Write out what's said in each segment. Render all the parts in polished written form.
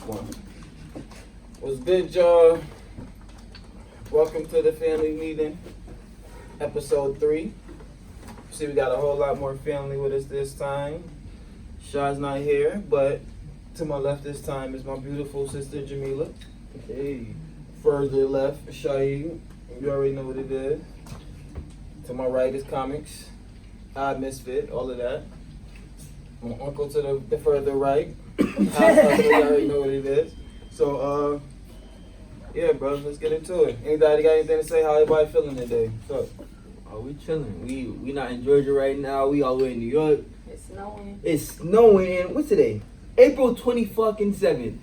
one. What's good, y'all? Welcome to the family meeting, episode 3. See, we got a whole lot more family with us this time. Shaw's not here, but to my left this time is my beautiful sister Jamila. Hey. Further left, Shaheed. You already know what it is. To my right is Comics. Misfit, all of that. My uncle to the further right. You already know what it is. So, yeah, bro, let's get into it. Anybody got anything to say? How everybody feeling today? What's up? Oh, we chilling. We not in Georgia right now. We all the way in New York. It's snowing. It's snowing. What's today? April 27th.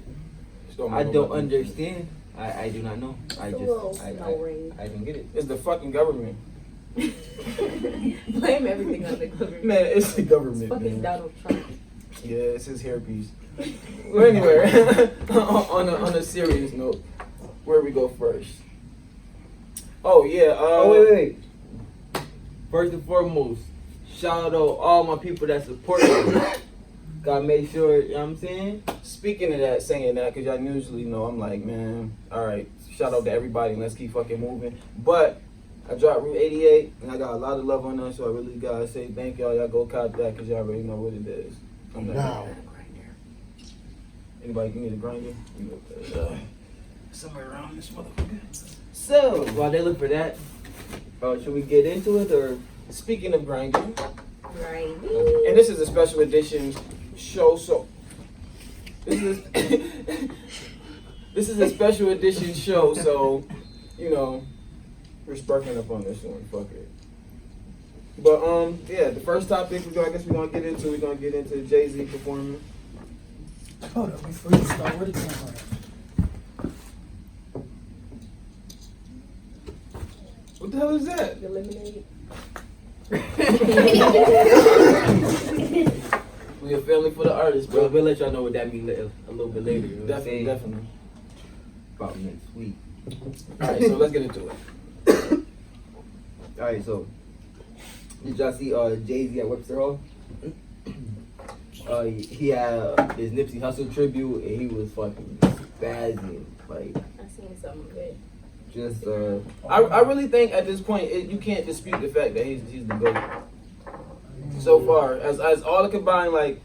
I don't understand. I do not know. I don't get it. It's the fucking government. Blame everything on the government. Man, it's the government. It's fucking Donald Trump. Yeah, it's his hairpiece. But anyway, on a serious note, where we go first? Oh yeah. Wait. First and foremost, shout out all my people that support me. Gotta make sure, you know what I'm saying? Speaking of that, saying that, because y'all usually know I'm like, man, alright, shout out to everybody and let's keep fucking moving. But I dropped Route 88 and I got a lot of love on that, so I really gotta say thank y'all. Y'all go cop that because y'all already know what it is. I'm like, no. Anybody need a grinder? Somewhere around this motherfucker. So, while they look for that, should we get into it or? Speaking of grinding, Right. and this is a special edition show, so this is a special edition show, so you know we're sparking up on this one. Fuck it. But yeah, the first topic we're gonna get into Jay-Z performing. Hold up, before you start, where the camera at? What the hell is that? The lemonade. We a family for the artists, bro. We'll let y'all know what that means a little bit later. You know what I'm saying? Definitely. About next week. Alright, so let's get into it. Alright, so did y'all see Jay-Z at Webster Hall? He had his Nipsey Hussle tribute and he was fucking spazzing. Like, I seen some of it. just I really think at this point you can't dispute the fact that he's the GOAT. So far, as all the combined, like,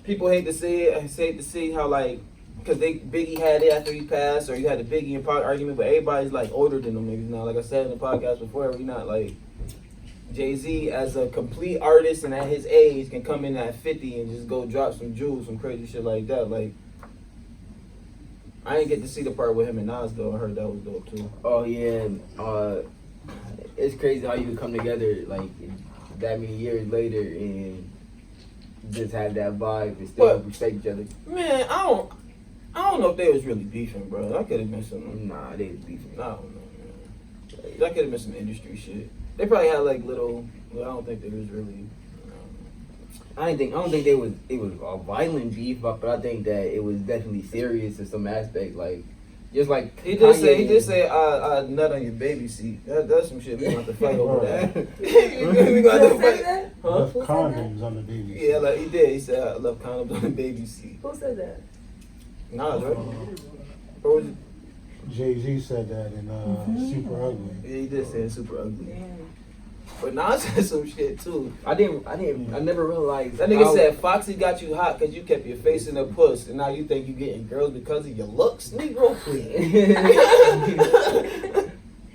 people hate to see it. I hate to see how, like, because Biggie had it after he passed, or you had the Biggie and Pac argument, but everybody's like older than them niggas now. Like I said in the podcast before, we not like Jay-Z as a complete artist and at his age can come in at 50 and just go drop some jewels, some crazy shit like that. Like, I didn't get to see the part with him and Nas though. I heard that was dope too. oh yeah, it's crazy how you can come together like that many years later and just have that vibe and still respect each other. Man, I don't know if they was really beefing, bro. That could have been some. Nah, they was beefing. I don't know, man. That could have been some industry shit. They probably had like little. Well, I don't think they was really. I don't think it was a violent beef, but I think that it was definitely serious in some aspect. Like, just like He did say, I nut on your baby seat. That's some shit we gonna have to fight over that. We gonna have to fight. Huh? Left condoms on the baby. Yeah, like he did. He said, I love condoms on the baby seat. Who said that? Nas, right? Or was it? Jay-Z said that in Super Ugly. Yeah, he did say it's super ugly. Damn. But Nas said some shit too. I never realized That nigga said Foxy got you hot because you kept your face in a puss, and now you think you getting girls because of your looks, Negro. Please.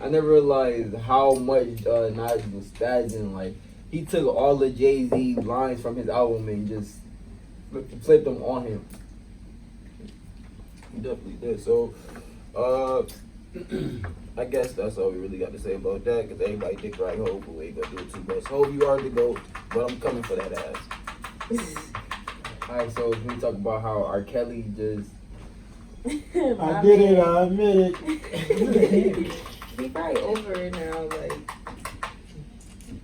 I never realized how much Nas was spazzing. Like, he took all the Jay-Z lines from his album and just flipped them on him. He definitely did. So, I guess that's all we really got to say about that, because everybody dick right Hov, but we ain't gonna do it too much. Hov, you are the GOAT, but I'm coming for that ass. Alright, so we talk about how R. Kelly just I did it, I admit it. He probably over it now, like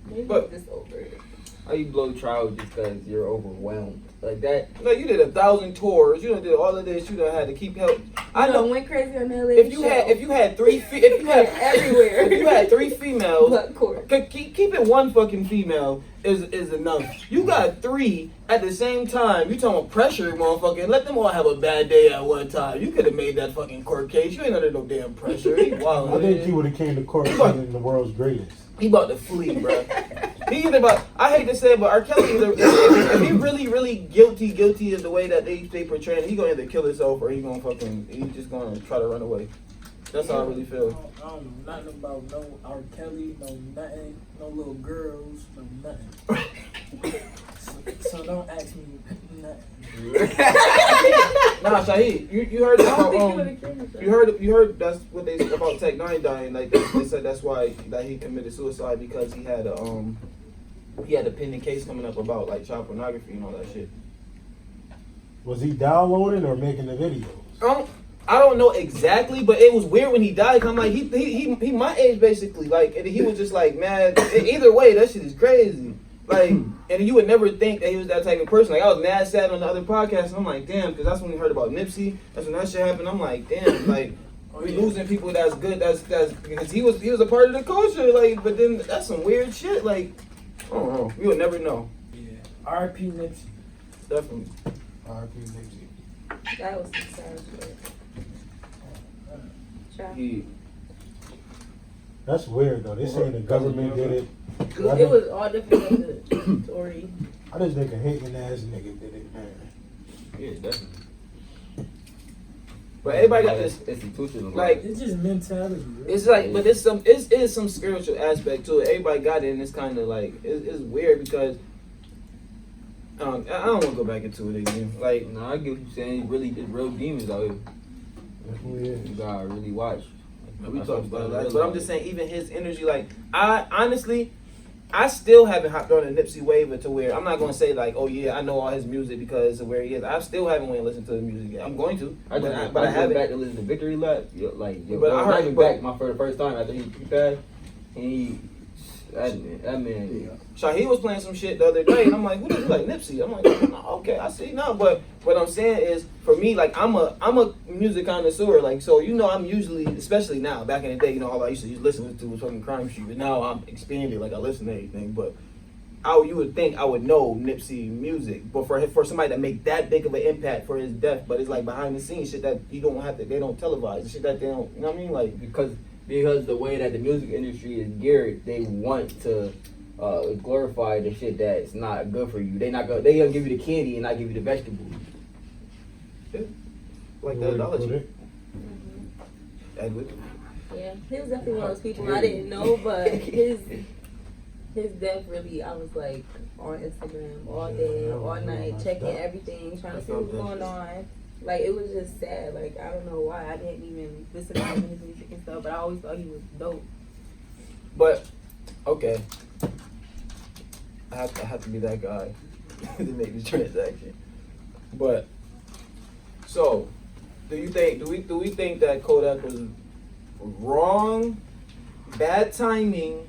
maybe But- just over it. how you blow trial just because you're overwhelmed like that. Like you did 1,000 tours, you done did all of this, you done had to keep help. I know. went crazy on that lady If you had three, if you had everywhere. if you had 3 females, But court. keep it one fucking female is enough. You got 3 at the same time. You talking about pressure, motherfucker. Let them all have a bad day at one time. You could have made that fucking court case. You ain't under no damn pressure. He wild. I think he would have came to court saying the world's greatest. He about to flee, bro. He either about. I hate to say it, but R. Kelly, if he really guilty is the way that they portray him, he gonna either kill himself or he just gonna try to run away. That's how I really feel. I don't know nothing about no R. Kelly, no nothing, no little girls, no nothing. so don't ask me nothing. Nah, Shahid, you heard I don't about think he would've killed himself. you heard that's what they said about Tech 9 dying. Like they said that's why that he committed suicide because he had a pending case coming up about like child pornography and all that shit. Was he downloading or making the videos? I don't know exactly, but it was weird when he died. 'Cause I'm like he my age basically, like, and he was just like, man, either way that shit is crazy. Like, and you would never think that he was that type of person. Like, I was mad sad on the other podcast, and I'm like, damn, because that's when we heard about Nipsey. That's when that shit happened. I'm like, damn, like, we losing people that's good. That's because he was a part of the culture. Like, but then that's some weird shit. Like, I don't know. We would never know. Yeah. R.I.P. Nipsey. Definitely. R.I.P. Nipsey. That was some sad shit. Child. That's weird though. They saying the government did it. It was all different of the story. I just think a hating ass nigga did it, man. Yeah, definitely. But everybody got this. Institutional. Like, It's just mentality. Right? it's like, but it's some spiritual aspect to it. Everybody got it, and it's kind of like it's weird because I don't want to go back into it again. Like, no, I get what you're saying. It's real demons out here. Definitely is. You gotta really watch. we talked about that, but I'm just saying, even his energy, like, I still haven't hopped on a Nipsey wave to where I'm not gonna say like, oh yeah, I know all his music because of where he is. I still haven't went and listened to his music yet. I'm going to, I but I went haven't. back to listen to Victory Lap. But I heard- I went back for the first time after he passed. And that man. Shaheed was playing some shit the other day, and I'm like, who does he like? Nipsey. I'm like, oh, okay, I see now. But what I'm saying is, for me, like, I'm a music connoisseur. Like, so I'm usually, especially now, back in the day, all I used to listen to was fucking Crime Street. But now I'm expanded, like I listen to everything. But you would think I would know Nipsey music, but for somebody to make that big of an impact for his death, but it's like behind the scenes shit that they don't televise, the shit that they don't, you know what I mean? Like, Because the way that the music industry is geared, they want to glorify the shit that's not good for you. They gonna give you the candy and not give you the vegetables. like the analogy. Mm-hmm. Edward. Yeah, he was definitely one of those people I didn't know, but his death really, I was like on Instagram all day, all night, checking everything, trying to see what's going on. Like, it was just sad. Like, I don't know why I didn't even listen to his music and stuff, but I always thought he was dope. But okay, I have to be that guy to make this transaction. But so, do we think that Kodak was wrong, bad timing,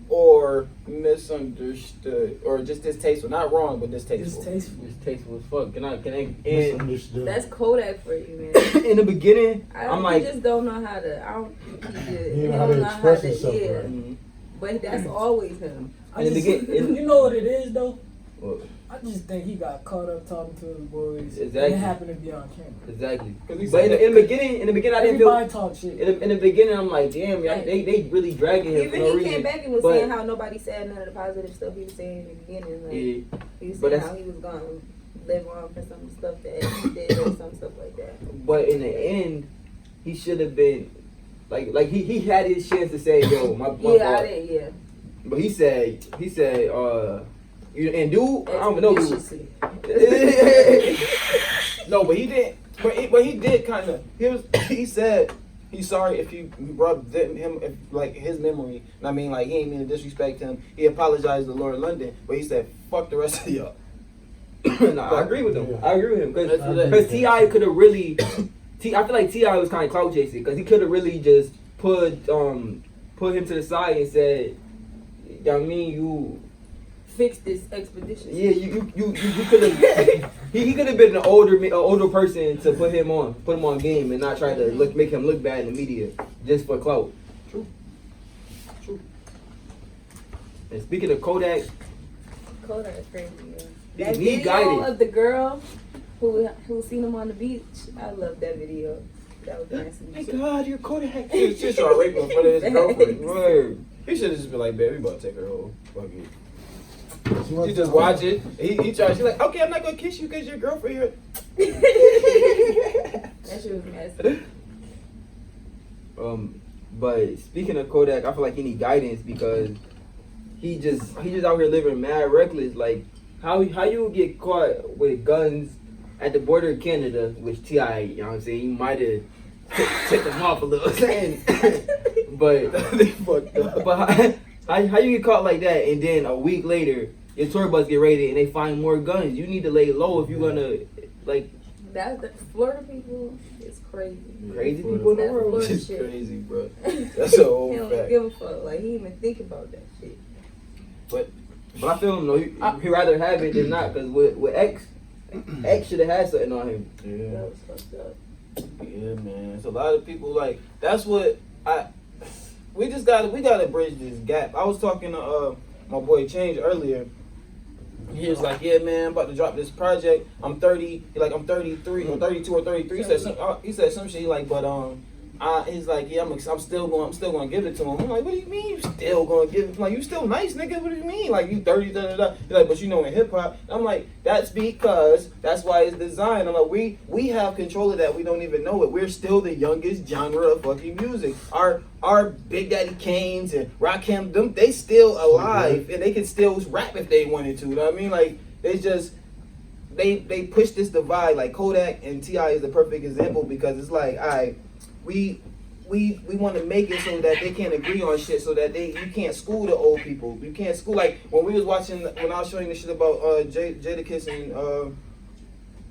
or misunderstood, or just distasteful? Not wrong, but distasteful. It's tasteful as fuck. Can I? And Misunderstood. That's Kodak for you, man. in the beginning, I'm like, he just don't know how to. I don't think he did. He He know how don't to know how express to. himself, Yeah, right? but that's always him. I In the just, begin- you know what it is though? Well, I just think he got caught up talking to his boys. Exactly. And it happened to be on camera. exactly. 'Cause he But said in the beginning, I didn't feel. Everybody talk shit. In the beginning, I'm like, damn, y'all, they really dragging him for Even no he reason. came back and was But- saying how nobody said none of the positive stuff he was saying in the beginning. Like, Yeah, he was but saying that's- how he was gonna live on for some stuff that he did or some stuff like that. but in the end, he should have been like he had his chance to say, yo, my Yeah, fault. I didn't. Yeah. But he said, and dude, I don't even know dude. Expeditiously. No, but he didn't. But he did kind of. He said he's sorry if he rubbed him, like, his memory. And I mean, like, he ain't mean to disrespect him. He apologized to Lord London, but he said, "Fuck the rest of y'all." No, I agree with him. Yeah. I agree with him That's what because T.I. could have really. I feel like T.I. was kind of clout chasing because he could have really just put him to the side and said, "I mean, you fix this expedition. Yeah, you could have. He could have been an older person to put him on game and not try to make him look bad in the media just for clout. True. And speaking of Kodak, Kodak is crazy. He That video guided. of the girl who seen him on the beach. I love that video. That was nasty. thank God you're Kodak. She's trying to rape him in front of his girlfriend. Word. He should have just been like, babe, we about to take her home. Fuck it. She wants She just to- watch it. He tries. She's like, okay, I'm not gonna kiss you because your girlfriend here. That shit was nasty. But speaking of Kodak, I feel like he need guidance because he just out here living mad reckless. Like how you get caught with guns at the border of Canada, which T.I., you know what I'm saying, you might have tipped him off a little. but They fucked up. but how you get caught like that and then a week later your tour bus get raided and they find more guns? You need to lay low if you're gonna like That's the Florida people is crazy. crazy people in the That world. Florida It's shit. crazy, bro. That's a whole He don't fact. give a fuck. Like he even think about that shit. But I feel him though. He rather have it than not. Cause with X should have had something on him. Yeah. That was fucked up. Yeah, man. It's a lot of people like that's what we gotta bridge this gap. I was talking to my boy Change earlier. He was like, yeah, man, I'm about to drop this project. I'm 30. I'm 33 or 32 or 33. He said some shit. He like, but he's like, yeah, I'm still going to give it to him. I'm like, what do you mean you still going to give it? I'm like, you still nice, nigga. What do you mean? Like, you 30, da da da. He's like, but you know, in hip hop, I'm like, that's because that's why it's designed. I'm like, we have control of that. We don't even know it. We're still the youngest genre of fucking music. Our Big Daddy Kane's and Rakim, them, they still alive and they can still rap if they wanted to. You know what I mean? Like, they just they push this divide. Like Kodak and T.I. is the perfect example because it's like, all right, we want to make it so that they can't agree on shit, so that you can't school the old people. You can't school, like when I was showing the shit about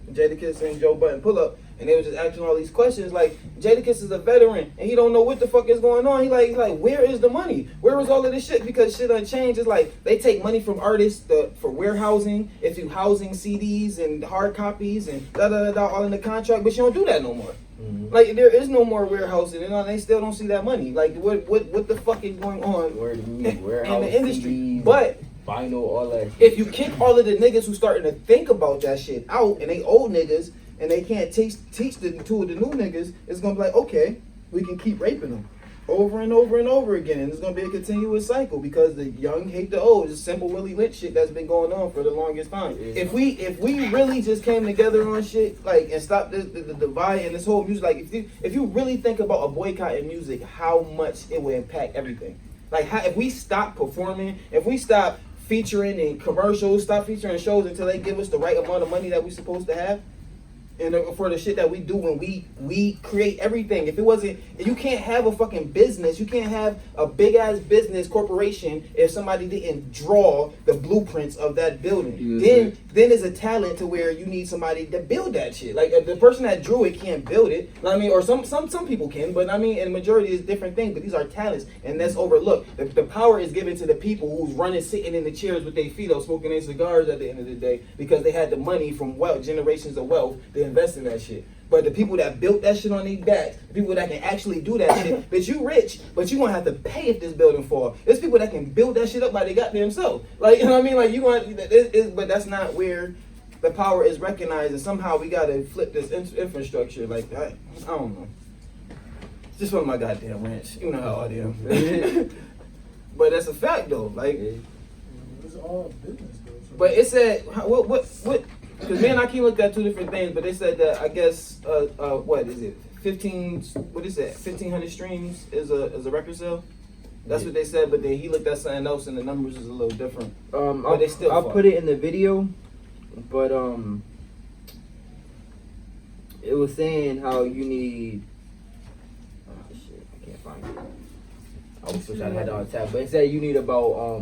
Jadakiss and Joe Budden pull up, and they were just asking all these questions. Like Jadakiss is a veteran and he don't know what the fuck is going on. He's like, where is the money? Where is all of this shit? Because shit done changed. It's like they take money from artists for warehousing, if you housing CDs and hard copies and da da da da all in the contract, but you don't do that no more. Mm-hmm. Like there is no more warehousing, and they still don't see that money. Like what the fuck is going on in the industry? CDs, but vinyl, all that. if you kick all of the niggas who starting to think about that shit out, and they old niggas, and they can't teach the two of the new niggas, it's gonna be like, okay, we can keep raping them over and over and over again, and it's gonna be a continuous cycle because the young hate the old. It's simple Willie Lynch shit that's been going on for the longest time. Yeah. If we really just came together on shit, like, and stopped the divide and this whole music, like if you really think about a boycott in music, how much it would impact everything. Like if we stop performing, if we stop featuring in commercials, stop featuring in shows until they give us the right amount of money that we're supposed to have. And for the shit that we do when we create everything. If it wasn't, you can't have a fucking business. You can't have a big ass business corporation if somebody didn't draw the blueprints of that building. Yeah. Then there's a talent to where you need somebody to build that shit. Like the person that drew it can't build it. I mean, or some people can, but I mean, and the majority is different things. But these are talents, and that's overlooked. The power is given to the people who's sitting in the chairs with their feet up, smoking their cigars at the end of the day because they had the money from generations of wealth. They invest in that shit. But the people that built that shit on their backs, the people that can actually do that shit, but you rich, but you gonna have to pay if this building fall. There's people that can build that shit up by they got themselves. Like, you know what I mean? Like, you want, but that's not where the power is recognized, and somehow we gotta flip this infrastructure. Like, I don't know. It's just one of my goddamn rants. You know how I am. But that's a fact though. Like, It's all business though. So but it said what? Because me and Akeem looked at two different things, but they said that I guess what is it? 1,500 streams is a record sale. That's what they said, but then he looked at something else and the numbers is a little different. But they still I'll fuck. put it in the video, but it was saying how you need. Oh shit, I can't find it. I wish I had it on tap, but it said you need about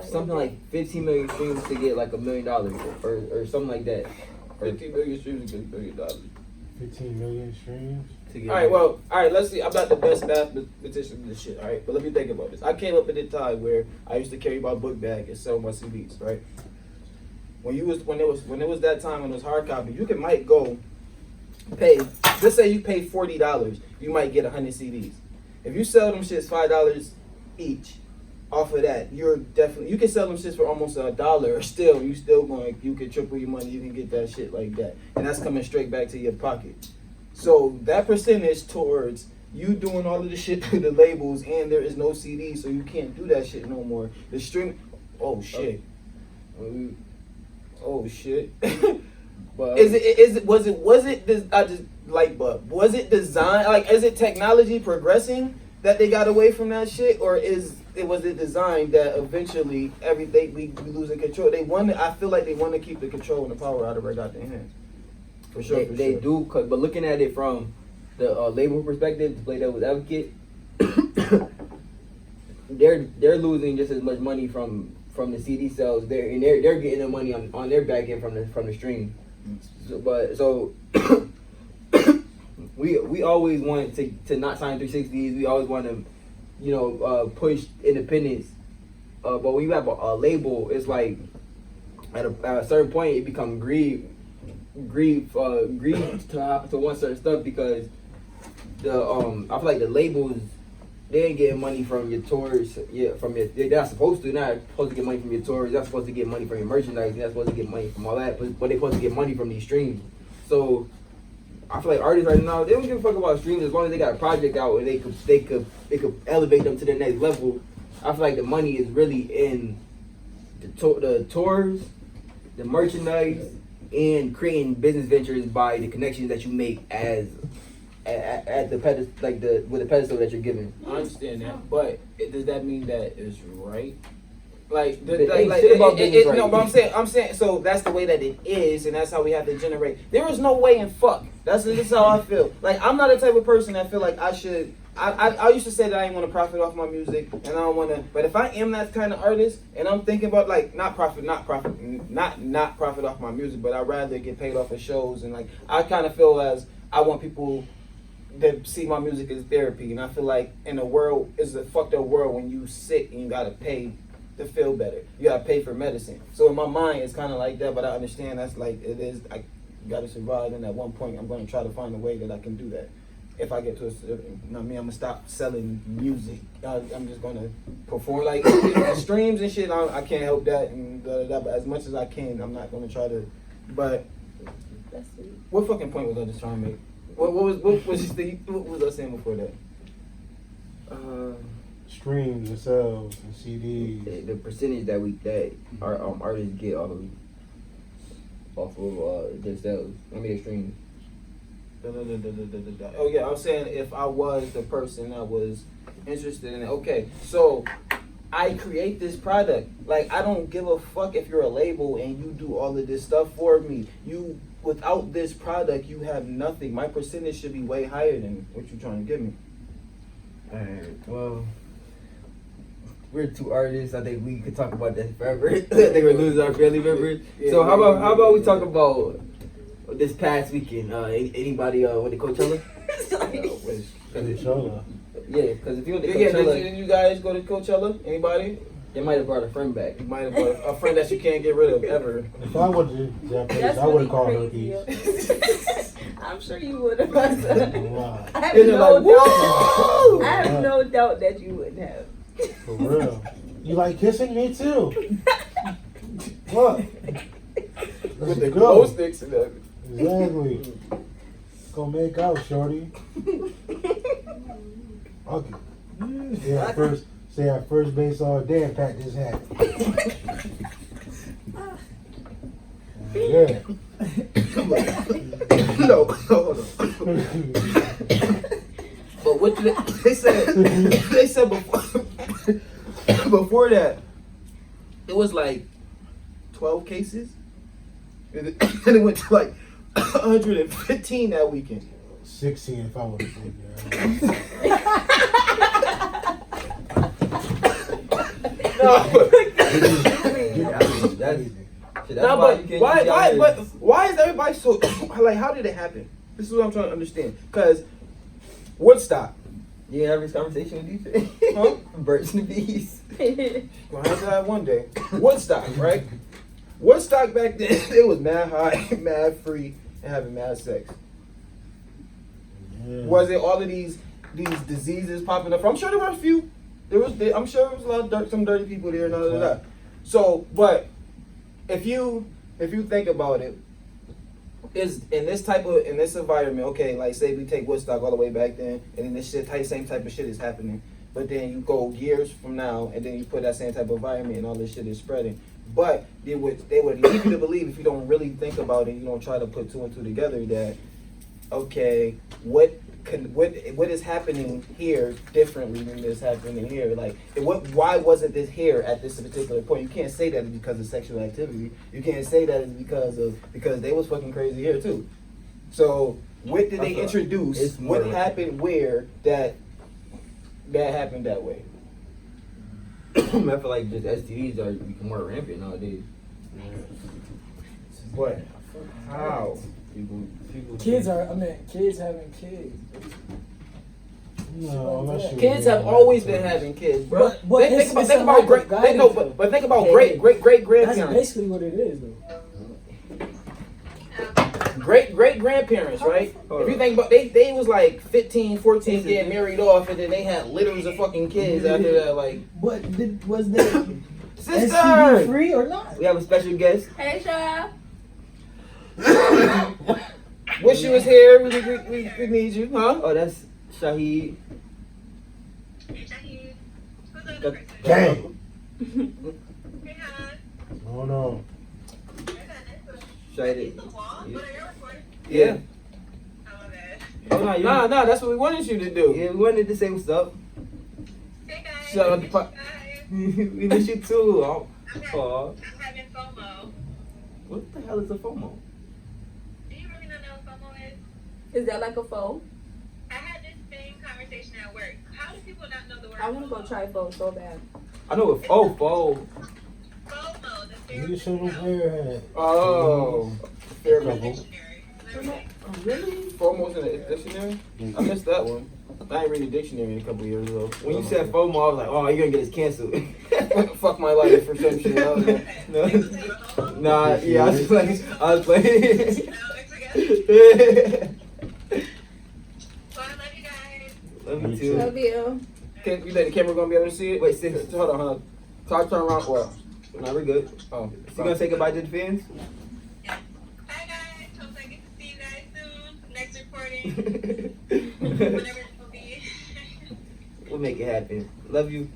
something like 15 million streams to get like $1 million or something like that. 15 million streams is $1 million. 15 million streams. get All right, let's see. I'm not the best mathematician in this shit, all right? But let me think about this. I came up at a time where I used to carry my book bag and sell my CDs, right? When it was that time when it was hard copy, you might go pay, let's say you pay $40, you might get 100 CDs. If you sell them shits $5 each, off of that, you can sell them shits for almost $1 still. You can triple your money, you can get that shit like that. And that's coming straight back to your pocket. So that percentage towards you doing all of the shit to the labels, and there is no CD, so you can't do that shit no more. The stream, oh shit. Oh shit. But Was it designed, like, is it technology progressing that they got away from that shit, or was it designed that eventually everything we losing control? I feel like they want to keep the control and the power out of our goddamn hands. For sure, they do. But looking at it from the label perspective, to play devil's advocate, they're losing just as much money from the CD sales. They're getting the money on their back end from the stream. So we always want to not sign 360s. We always want to push independence. But when you have a label, it's like at a certain point it becomes greed to want certain stuff, because I feel like the labels, they ain't getting money from your tours. They're not supposed to. They're not supposed to get money from your tours. They're not supposed to get money from your merchandise. They're not supposed to get money from all that. But they're supposed to get money from these streams. So I feel like artists right now, they don't give a fuck about streams as long as they got a project out and they could elevate them to the next level. I feel like the money is really in the tours, the merchandise, and creating business ventures by the connections that you make at the pedestal, with the pedestal that you're given. I understand that, but does that mean that it's right? Like, But I'm saying, so that's the way that it is, and that's how we have to generate. There is no way in fuck. This is how I feel. Like, I'm not the type of person that feel like I should. I used to say that I didn't want to profit off my music, and I don't want to. But if I am that kind of artist, and I'm thinking about like not profit off my music, but I'd rather get paid off of shows, and like I kind of feel as I want people that see my music as therapy, and I feel like in a world, it's a fucked up world when you sick and you gotta pay to feel better. You gotta pay for medicine. So in my mind, it's kind of like that, but I understand that's like it is. I gotta survive, and at one point, I'm gonna try to find a way that I can do that. If I get to I'm gonna stop selling music. I'm just gonna perform like streams and shit. I can't help that, and but as much as I can, I'm not gonna try to. But That's sweet. what fucking point was I just trying to make? What was I saying before that? Streams and sales and CDs. The percentage that our artists get off of their sales. I mean, their streams. Oh yeah, I'm saying if I was the person that was interested in it. Okay, so I create this product. Like, I don't give a fuck if you're a label and you do all of this stuff for me. Without this product, you have nothing. My percentage should be way higher than what you're trying to give me. Alright, well, we're two artists. I think we could talk about that forever. I think we're losing our family members. So how about we talk about this past weekend? Anybody went to Coachella? Coachella. Yeah, because if you went to Yeah, Coachella, did you guys go to Coachella? Anybody? they might have brought a friend back. You might have brought a friend that you can't get rid of ever. If I went to that place, That's I would really have called her crazy. piece. I'm sure you would have. Wow. I have And they're no like, doubt. whoa! I have no doubt that you wouldn't have. For real. You like kissing me too? What? With Let's the go. glow sticks and that. Exactly. Go make out, shorty. Okay. Stay at first base all day and pat this hat. Yeah. No, hold on. But what they said? They said before that, it was like 12 cases, and it went to like 115 that weekend. 16 if I would have said Why is everybody so like? How did it happen? This is what I'm trying to understand. Because Woodstock. You have this conversation with DJ? Huh? Birds and bees. Gonna have to have one day. Woodstock, right? Woodstock back then, it was mad high, mad free, and having mad sex. Yeah. Was it all of these diseases popping up? I'm sure there were a few. I'm sure there was a lot of some dirty people there and all of that. So, but if you think about it, is in this environment, okay, like say we take Woodstock all the way back then, and then this same type of shit is happening. But then you go years from now, and then you put that same type of environment, and all this shit is spreading. But they would lead you to believe, if you don't really think about it, you don't try to put two and two together, that okay, what is happening here differently than this happening here? Like, why wasn't this here at this particular point? You can't say that it's because of sexual activity. You can't say that it's because they was fucking crazy here too. So what did they introduce? What happened where that happened that way? I feel like just STDs are become more rampant nowadays. What? How? People Kids having kids. No, that shit Kids have always been having kids, bro. But Think about great grandparents. That's basically what it is, though. Great grandparents, right? If you think about, they was like 15, 14 getting married off, and then they had litters of fucking kids after that. Like, But was that sister, STD free or not? We have a special guest. Hey, Sha. wish you was here. We need you, huh? Oh, that's Shahid. Gang. Oh no. Shahid. Yeah. Oh, no, Nah, that's what we wanted you to do. Yeah, we wanted to say what's up. Shut up, We miss you too. Oh, I'm having FOMO. what the hell is a FOMO? Do you really not know what FOMO is? Is that like a foe? I had this same conversation at work. How do people not know the word I want to go FOMO? try foe so bad. I know what FOMO. FOMO, the fear You of should missing have out. wear Oh, fair It's in the enough. dictionary. Literally. Really? Foremost in the dictionary? I missed that one. I ain't read a dictionary a couple years ago. When you said FOMO, I was like, oh, you're gonna get us canceled. Fuck my life or some shit. I was like, No. Is that FOMO? Nah, yeah, I was playing. No, it's okay. Well, I love you guys. Love you Me too. Love you. you think the camera gonna be able to see it? Wait, sis. Hold on. Talk, turn around. What? Nah, we're good. Oh, You gonna say goodbye to the fans? Hi guys. Hope I get to see you guys soon. Next recording. Whenever it will be. We'll make it happen. Love you.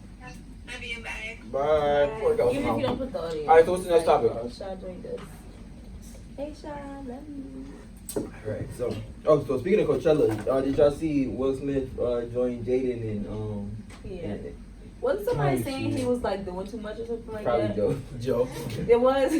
Love you. Bye. Bye. Before it goes Even if wrong. you don't put the audio. All right, so what's the next topic? Oh, Sha joined us. Hey, Sha. Love you. Alright, so speaking of Coachella, did y'all see Will Smith join Jaden and Yeah. Wasn't somebody Nice, saying yeah. he was like doing too much or something like probably that? Joe? Joe. It was.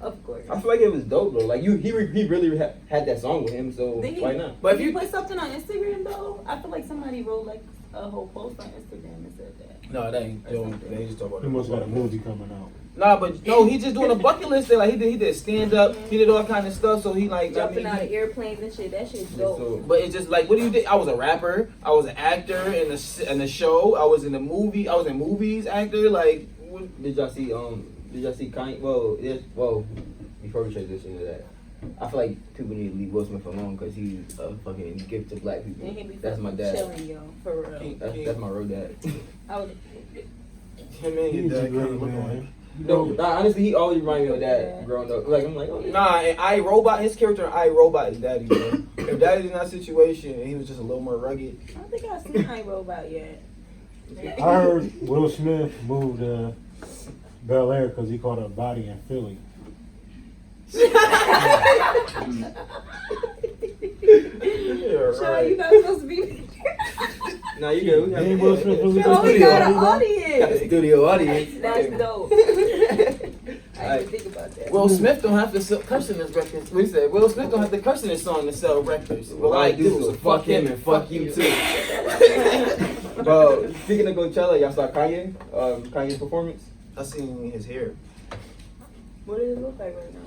Of course. I feel like it was dope though. Like he really had that song with him, so Did he- why not? But Did if you you put something on Instagram though? I feel like somebody wrote like a whole post on Instagram and said that. no, that ain't Joe. They just talk about He must got a movie coming out. Nah, but no, he just doing a bucket list thing. Like he did stand up, he did all kind of stuff. So he like Jumping out he- of airplanes and shit. That shit's dope. So But it's just like, what do you think? I was a rapper. I was an actor in a show. I was in a movie. I was in movies. Actor. Like, what? did y'all see Kanye? Well, before we transition to that, I feel like people need to leave Will Smith alone because he's a fucking gift to black people. And he be That's my dad. chilling, yo, for real. That's my real dad. I was, Him and He's your a dad great kinda look alike. man. No, honestly, he always reminded me of that growing up. Like I'm like, oh, yeah. Nah, and iRobot, his character in iRobot is Daddy, bro. If Daddy's in that situation and he was just a little more rugged. I don't think I've seen iRobot yet. I heard Will Smith moved to Bel Air because he caught a body in Philly. Yeah, Sure, you not supposed to be. Nah, you good. We Ain't Will Smith really Oh, we studio, got an huh? got a audience. studio audience. That's dope. I didn't think about that. Will Smith don't have to curse in his records. We said Will Smith don't have to curse in his song to sell records. Well, I do, so fuck him and fuck you too. Bro, speaking of Coachella, y'all saw Kanye? Kanye's performance? I seen his hair. What does it look like right now?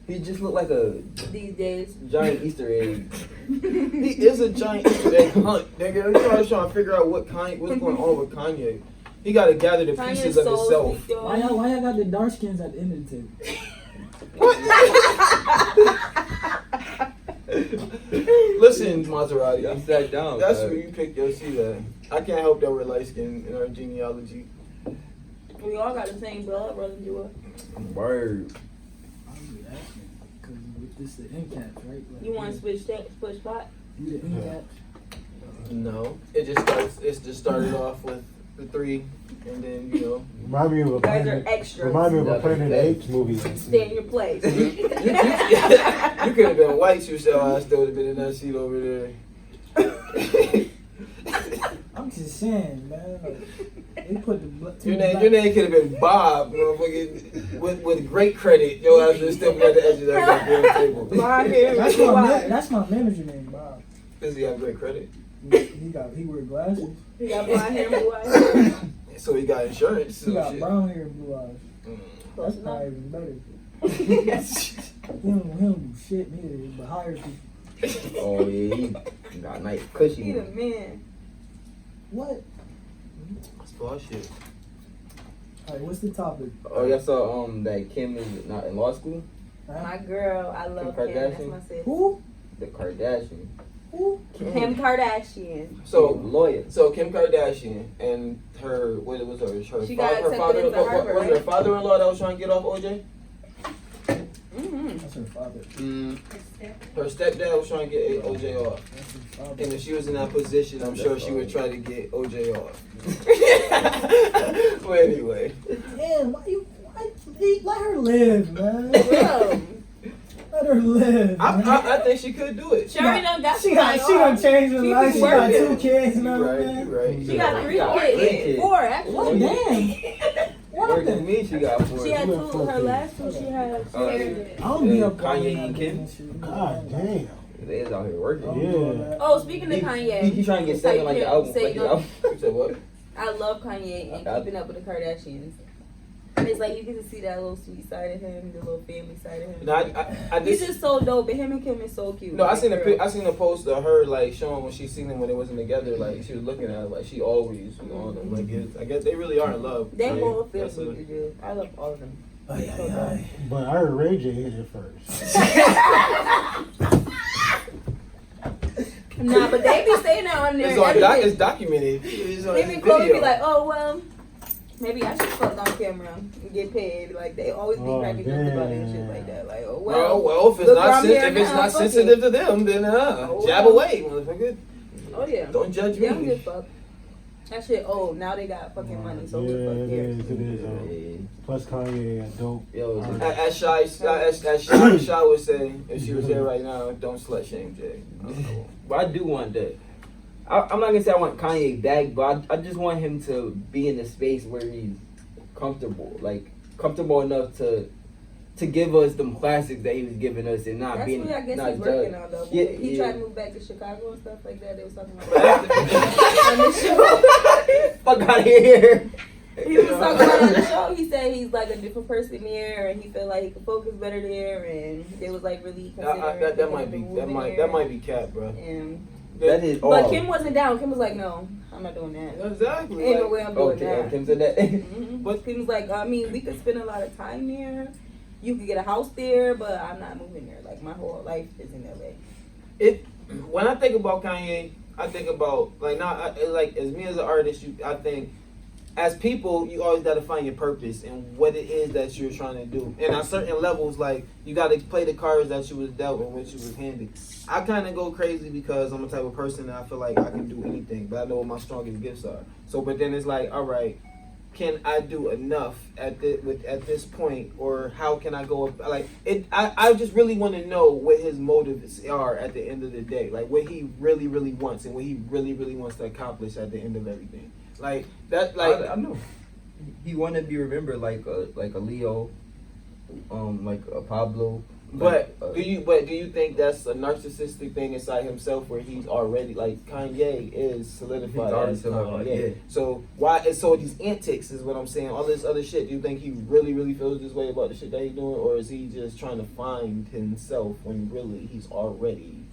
He just looked like a these days. giant Easter egg. He is a giant Easter egg hunt, nigga. Everybody's trying to figure out what's going on with Kanye. He got to gather the Kanye's pieces of so himself. sweet, though. Why y'all got the dark skins at the end of the table? Listen, Maserati. I'm sat down. That's where you pick your seat at. I can't help that we're light skinned in our genealogy. We all got the same blood, brother Jewel. Word. I'm really asking because with this the end caps, right? Like, You want to switch spot? You the end caps. No, it just started off with the 3, and then Remind me of a You guys are Planet, extras. remind me of a Yeah, Planet of the yeah. Apes movie. Stay in your place. You could have been white, you said, I still would have been in that seat over there. I'm just saying, man. Like, they put the Your name could have been Bob, motherfucker, with great credit. Your ass was stepping at the edge of that goddamn table. Blonde hair, That's blue my eyes. that's my manager name, Bob. Does he have great credit? He wear glasses. He got blonde hair, blue eyes. So he got insurance. He got Some shit. brown hair and blue eyes. Close That's enough. probably even better. He don't do shit neither, but hire people. Oh yeah, he got a nice cushy. He the one. man. What? That's bullshit. Alright, what's the topic? Oh, y'all saw that Kim is not in law school. My girl, I love Kim Kim. That's Kardashian? my sis. Who? The Kardashian. Who? Kim Kardashian. So lawyer. So Kim Kardashian and her, what was her She got her accepted father, into Harvard, was her right? father-in-law that was trying to get off OJ? Mm-hmm. That's her father. Her stepdad was trying to get OJ off. That's her father. And if she was in that position, I'm sure she would try to get OJ off. Well, anyway. Damn, why let her live, man. Bro, Let her live. man. I think she could do it. she already done got She somebody gonna off. change her She life. was She got working. 2 kids and You everything. right. She got 3 got kids. kids. 4, actually. What? Damn. What Working the? with me, she got 4. She had She 2. got 4 Her kids. last 2, she had. I don't be Yeah, up Kanye all and night Kim? doing that shit. God damn. They is out here working. I don't do all Yeah. that. Oh, speaking of Kanye. He trying to get second like the album. Like the album. You said what? I love Kanye and keeping up with the Kardashians. And it's like you get to see that little sweet side of him, the little family side of him. No, I He's just. just so dope, but him and Kim is so cute. No, I Like, seen girl. I seen a post of her like showing when she seen them when they wasn't together. Like she was looking at it, like she always was on them. Like I guess they really are in love. They Like, both feel that's a- sweet to do. I love all of them. Ay, ay, ay. But I heard Ray J hit it first. Nah, but they be saying that on there. It's on everything. it's documented. It's on They his be close video. be like, oh well, maybe I should fuck on camera and get paid. Like they always be Oh, cracking jokes about it and shit damn. like that. Like, oh Well, well. if it's look not where I'm here if it's now, not fuck it. sensitive to them, then Oh, jab well. away, motherfucker. Oh yeah. Don't judge They don't me. give a fuck. That shit. Oh, now they got fucking money, so who Yeah, the fuck it cares? is. It is. Plus Kanye, a dope. Yo, artist. As Shy would say, if she was here right now, don't slut shame Jay. but I do want that. I'm not gonna say I want Kanye back, but I just want him to be in a space where he's comfortable, like comfortable enough to give us them classics that he was giving us and not That's being what I guess not he's working judged. on though. Yeah, He yeah. tried to move back to Chicago and stuff like that. They was talking about But on the show. Fuck out of here. He was talking about on the show. He said he's like a different person there, and he felt like he could focus better there, and they was like really considering that might be cap, bro. And That is but all. Kim wasn't down. Kim was like, no, I'm not doing that. Exactly. Ain't no like- way I'm doing Okay, that. Kim said that. But Kim was like, I mean, we could spend a lot of time there. You could get a house there, but I'm not moving there. Like my whole life is in LA. When I think about Kanye, I think about like as me as an artist, I think as people, you always got to find your purpose and what it is that you're trying to do. And on certain levels, like you got to play the cards that you was dealt and what you was handed. I kind of go crazy because I'm the type of person that I feel like I can do anything, but I know what my strongest gifts are. So, but then it's like, all right, can I do enough at this point, or how can I go up? Like it, I just really want to know what his motives are at the end of the day, like what he really wants and what he really wants to accomplish at the end of everything. Like that, like I know. He want to be remembered like a Leo, like a Pablo, But do you think that's a narcissistic thing inside himself where he's already like Kanye is solidified as Kanye? Yeah. So these antics is what I'm saying. All this other shit. Do you think he really feels this way about the shit that he's doing, or is he just trying to find himself when really he's already?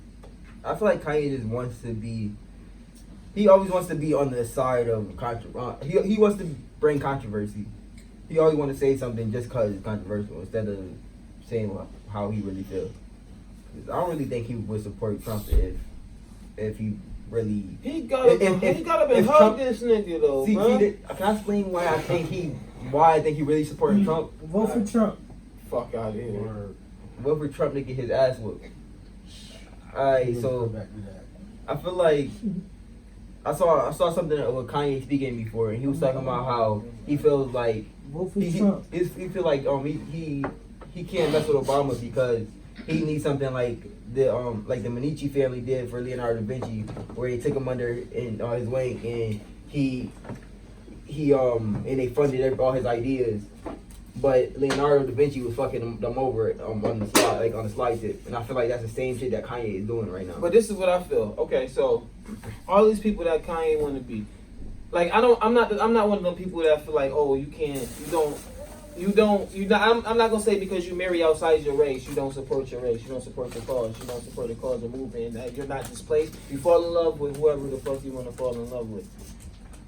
I feel like Kanye just wants to be. He always wants to be on the side of controversy. He wants to bring controversy. He always wants to say something just because it's controversial instead of saying how he really feels. I don't really think he would support Trump if he really. He gotta be hug this nigga though, bro. Can I explain why I think he really supports Trump? Vote for Trump. Fuck out of here. Vote for Trump to get his ass whooped. Alright, so I feel like I saw something with Kanye speaking before, and he was talking about how he feels like Vote for Trump. he feel like he can't mess with Obama because he needs something like the Medici family did for Leonardo da Vinci, where they took him under in his wing and he and they funded all his ideas. But Leonardo da Vinci was fucking them over on the slide tip, and I feel like that's the same shit that Kanye is doing right now. But this is what I feel. Okay, so all these people that Kanye want to be, like I'm not one of them people that feel like, oh, I'm not gonna say because you marry outside your race, you don't support your race, you don't support the cause, you don't support the cause of movement, that you're not displaced. You fall in love with whoever the fuck you want to fall in love with.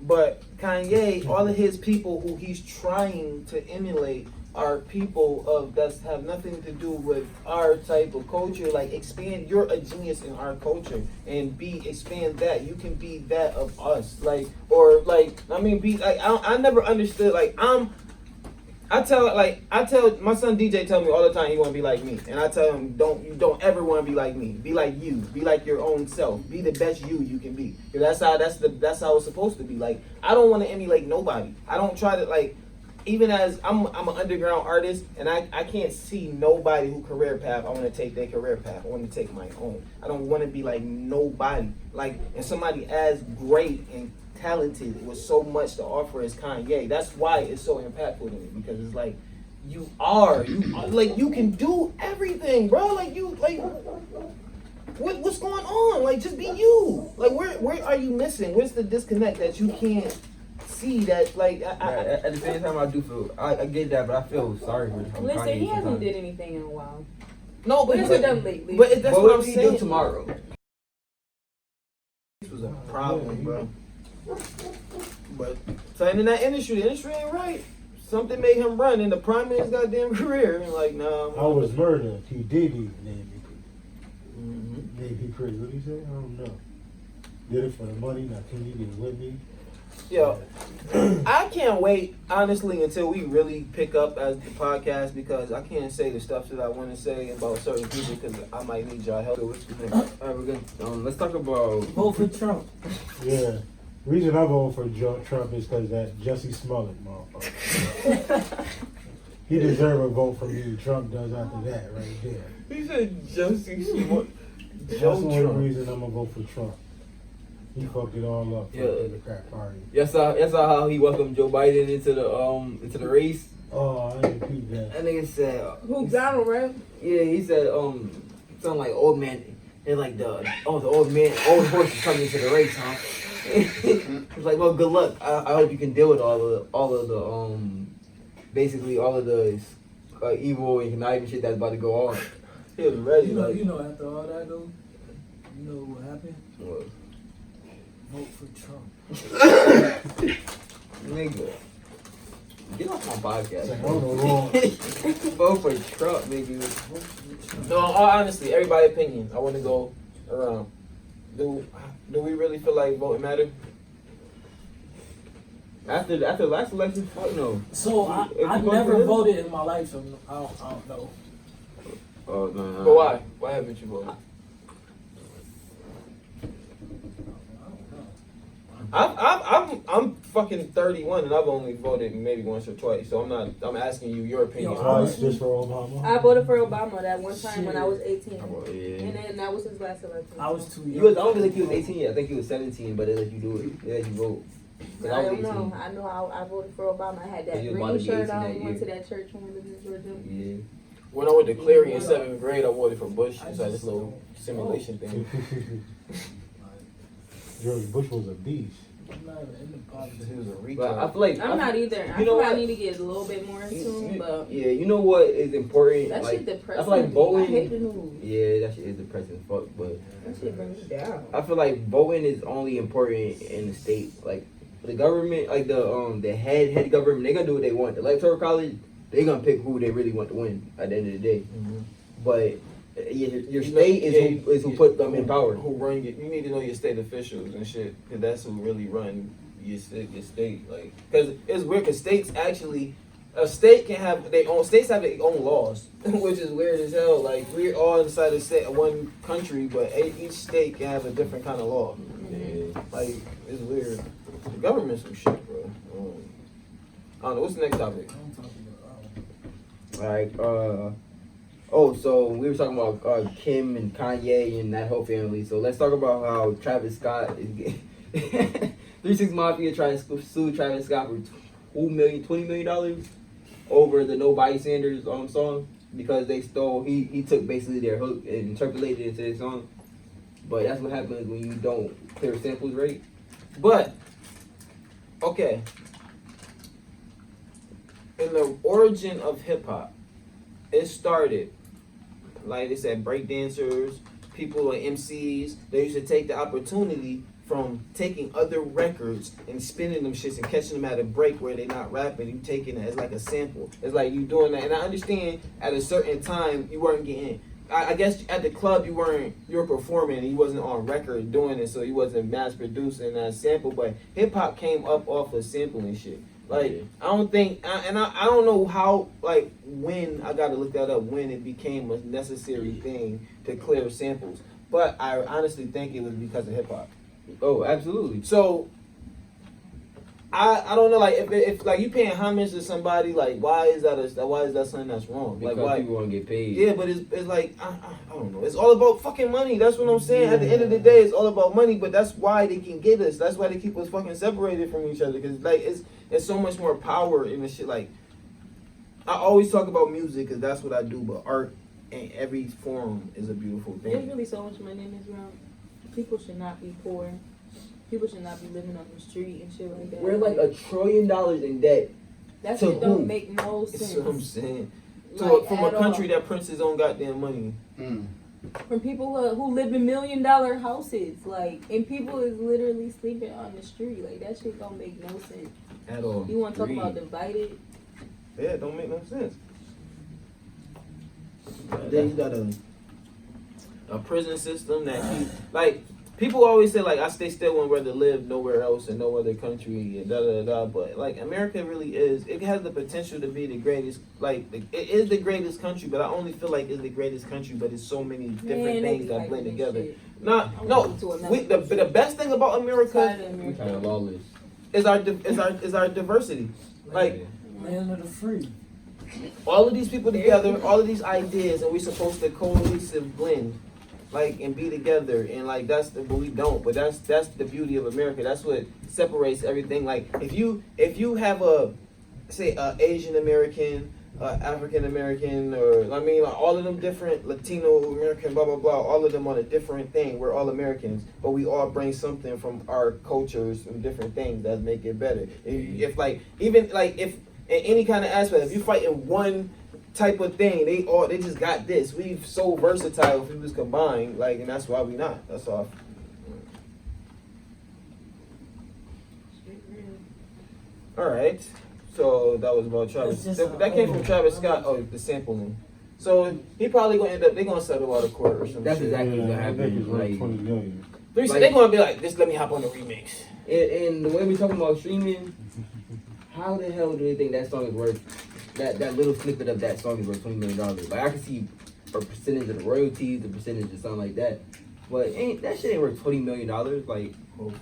But Kanye, all of his people who he's trying to emulate are people that have nothing to do with our type of culture. Like expand, you're a genius in our culture, and expand that. You can be that of us. I never understood. I tell my son DJ tell me all the time he want to be like me, and I tell him you don't ever want to be like me. Be like you. Be like your own self. Be the best you can be. Because that's how it's supposed to be. Like I don't want to emulate nobody. I don't try to even as I'm an underground artist, and I can't see nobody who career path. I want to take their career path. I want to take my own. I don't want to be like nobody. And somebody as great and talented with so much to offer as Kanye. That's why it's so impactful to me, because it's like you can do everything, bro. What's going on? Just be you. Where are you missing? Where's the disconnect that you can't see that? At the same time, I do feel I get that, but I feel sorry for him. Listen, he hasn't did anything in a while. No, but What has he done lately? But that's what I'm he saying. do tomorrow. This was a problem, bro. But in that industry, the industry ain't right. Something made him run in the prime of his goddamn career. And nah. I was murdered. He did eat Navy Mm-hmm. Navy Pretty. What did he say? I don't know. Did it for the money. Now can you get with me? Yo, I can't wait, honestly, until we really pick up as the podcast, because I can't say the stuff that I want to say about certain people because I might need y'all help. So what's the next? All right, we're gonna let's talk about Vote for Trump. Yeah. The reason I vote for Trump is because that Jussie Smollett motherfucker. He deserves a vote from me. Trump does after that right there. He said Jussie Smollett. That's the only reason I'm gonna vote for Trump. He fucked it all up for Yeah. the Democrat Party. y'all saw how he welcomed Joe Biden into the race. Oh, I didn't peep that. That nigga said Who, Donald, right? yeah, he said something like old man. And like the old horse is coming into the race, huh? It's like, well, good luck. I hope you can deal with all of the basically all of the evil and conniving shit that's about to go on. He was ready. You know, after all that though, you know what happened? What? Vote for Trump. Nigga, get off my It's podcast. like, I don't know wrong. Vote for Trump, nigga. No, honestly, everybody's opinion. I want to go around. Do we really feel like voting matter? After the last election, fuck no. So I If you never vote for him? voted in my life, so I don't know. Oh no. But why? Why haven't you voted? I'm fucking 31 and I've only voted maybe once or twice, so I'm asking you your opinion. Yo, Twice just for Obama. I voted for Obama that one time when I was 18. Oh, yeah. And then that was his last election. I was too young. You was, I don't think he was 18 yet. I think he was 17, but they let you do it. They let you vote. 'Cause I was don't 18. know. I know I voted for Obama. I had that You was about to green be 18 shirt on. that We went year. to that church when we lived in Georgia. Yeah. When I went to Cleary in 7th grade, I voted for Bush. It's like this little simulation thing. George Bush was a beast. I'm not even in the politics. He was a But I retard. feel like I'm not either. I You know feel like I what? need to get a little bit more in tune, but yeah, you know what is important? that like, shit depressing. I feel like me. voting. I hate the news. Yeah, that shit is depressing as fuck. But That shit brings me down. I feel like voting is only important in the state. Like the government, like the head government, they gonna do what they want. The electoral college, they gonna pick who they really want to win at the end of the day. Mhm. But your state is who put them in power. Who run you need to know your state officials and shit, because that's who really run your state. Like, because it's weird, because states actually, a state can have their own, states have their own laws, which is weird as hell. Like, we're all inside of state, one country, but each state can have a different kind of law. Yeah. Like, it's weird. The government's some shit, bro. I don't know, what's the next topic? I'm talking about. Like, oh, so we were talking about Kim and Kanye and that whole family. So let's talk about how Travis Scott is getting 3-6 Mafia trying to sue Travis Scott for $20 million over the Nobody Sanders song because they stole. He took basically their hook and interpolated it into their song. But that's what happens when you don't clear samples right. But, okay. In the origin of hip hop, it started, like they said, break dancers, people like MCs, they used to take the opportunity from taking other records and spinning them shits and catching them at a break where they're not rapping, you taking it as like a sample. It's like you doing that. And I understand at a certain time you weren't getting, I guess at the club you were performing and you wasn't on record doing it, so you wasn't mass producing that sample, but hip hop came up off of sampling shit. Like, I don't think, I don't know how, like, when, I gotta look that up, when it became a necessary thing to clear samples. But I honestly think it was because of hip hop. Oh, absolutely. So, I don't know, like, if like you paying homage to somebody, like, why is that something that's wrong? Because Like, why? people want to get paid. Yeah, but it's like, I don't know. It's all about fucking money. That's what I'm saying. At the end of the day, it's all about money, but that's why they can get us. That's why they keep us fucking separated from each other. Because, like, it's so much more power in this shit. Like, I always talk about music because that's what I do, but art in every form is a beautiful There's thing. really so much money in this world. People should not be poor. People should not be living on the street and shit like that. We're like $1 trillion in debt. that to shit don't who? make no sense. That's what I'm saying. Like, From a at country all. that prints its own goddamn money. From people who live in $1 million houses, like, and people is literally sleeping on the street. Like, that shit don't make no sense. At all. You want to talk Greed. about divided? Yeah, it don't make no sense. Then you got a prison system that keep, like, people always say, like, they still want where to live nowhere else in no other country and da. But, like, America really is, it has the potential to be the greatest, like, it is the greatest country, but I only feel like it's the greatest country, but it's so many different Man, they things be that like blend this together. shit. No, I'm no. going to another The best thing about America Outside of We America. kind of lawless. is our diversity. Like, Land of the free. all of these people together, all of these ideas, and we're supposed to cohesive blend, like, and be together, and like but we don't. But that's the beauty of America. That's what separates everything. Like, if you have say Asian American, African American, or I mean, like, all of them different Latino American, blah blah blah, all of them on a different thing. We're all Americans, but we all bring something from our cultures and different things that make it better. If like even like if in any kind of aspect, if you fighting one type of thing, they just got this. We've so versatile if we was combined, like, and that's why we not. That's all. All right. So that was about Travis. That's just That came from Travis Scott. Oh, the sampling. So he probably gonna end up. They gonna settle out of court or something. That's exactly what I think it's happened. worth Like, 20 million. They gonna be like, just let me hop on the remix. and the way we're talking about streaming, how the hell do they think that song is worth? That little snippet of that song is worth $20 million. Like, I can see a percentage of the royalties, a percentage of something like that, but that shit ain't worth $20 million. Like,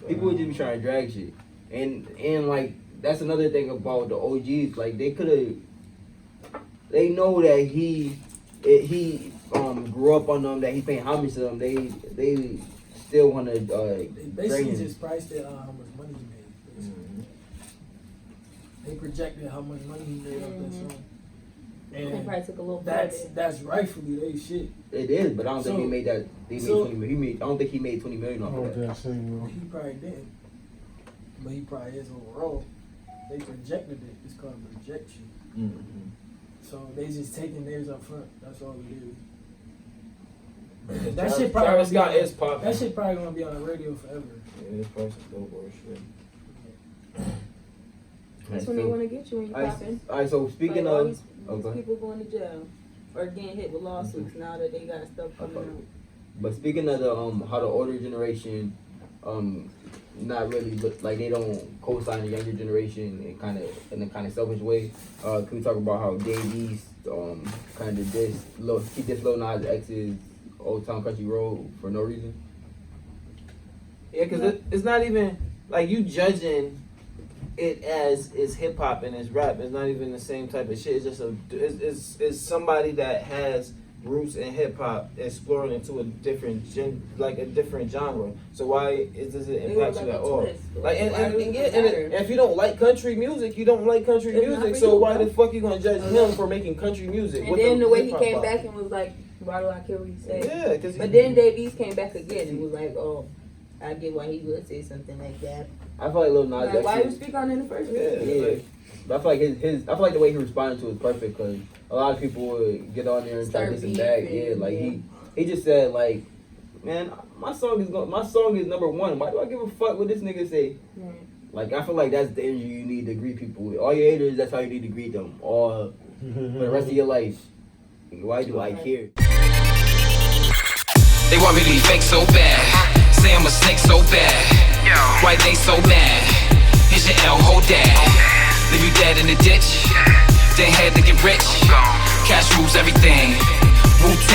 people would just be trying to drag shit, and like that's another thing about the OGs. Like, they know that he grew up on them, that he paying homage to them. They still want to They basically bring him. just priced it on how much money he made. Basically. They projected how much money he made off that song. They And probably took a little that's rightfully they shit. It is, but I don't think So- he made that. They made so- 20 million. I don't think he made 20 million off Oh, of that. that single. He probably didn't. But he probably is overall. They projected it. It's called projection. Mm-hmm. So they just taking theirs up front. That's all it is. That Travis- shit probably Travis gonna Scott be on- is popping. That shit probably gonna be on the radio forever. Yeah, this person's billboard shit. That's when they want to get you when you popping. Alright, so speaking Like, all of, these okay. people going to jail or getting hit with lawsuits now that they got stuff coming out. But speaking of the how the older generation, not really look like they don't co-sign the younger generation in a kind of selfish way. Can we talk about how Dave East kind of he dissed Lil Nas X's Old Town Country Road for no reason? Yeah, because it's not even like you judging it as is hip hop and as rap. It's not even the same type of shit. It's just it's somebody that has roots in hip hop exploring into a different different genre. So why does it impact you at all? Like and if you don't like country music, you don't like country It's not music. for So you, why bro. the fuck you gonna judge him for making country music? And with then the way he hip-hop came pop? back and was like, why do I care what he said? Yeah, because But then Dave East came back again and was like, oh, I get why he would say something like that. I feel like Lil Nas Like, why X. you speak on it in the first place? Yeah. But I feel like I feel like the way he responded to it was perfect because a lot of people would get on there and try to Start diss him back. beefing, Yeah, like yeah. he just said like, man, my song is number one. Why do I give a fuck what this nigga say? Right. Like I feel like that's the energy you need to greet people with. All your haters, that's how you need to greet them. All for the rest of your life. Why do I care? They want me to be fake so bad. Say I'm a snake so bad. Why they so mad? Here's your L, hold that. Leave you dead in the ditch. Then had to get rich. Cash rules everything. Wu-Tang.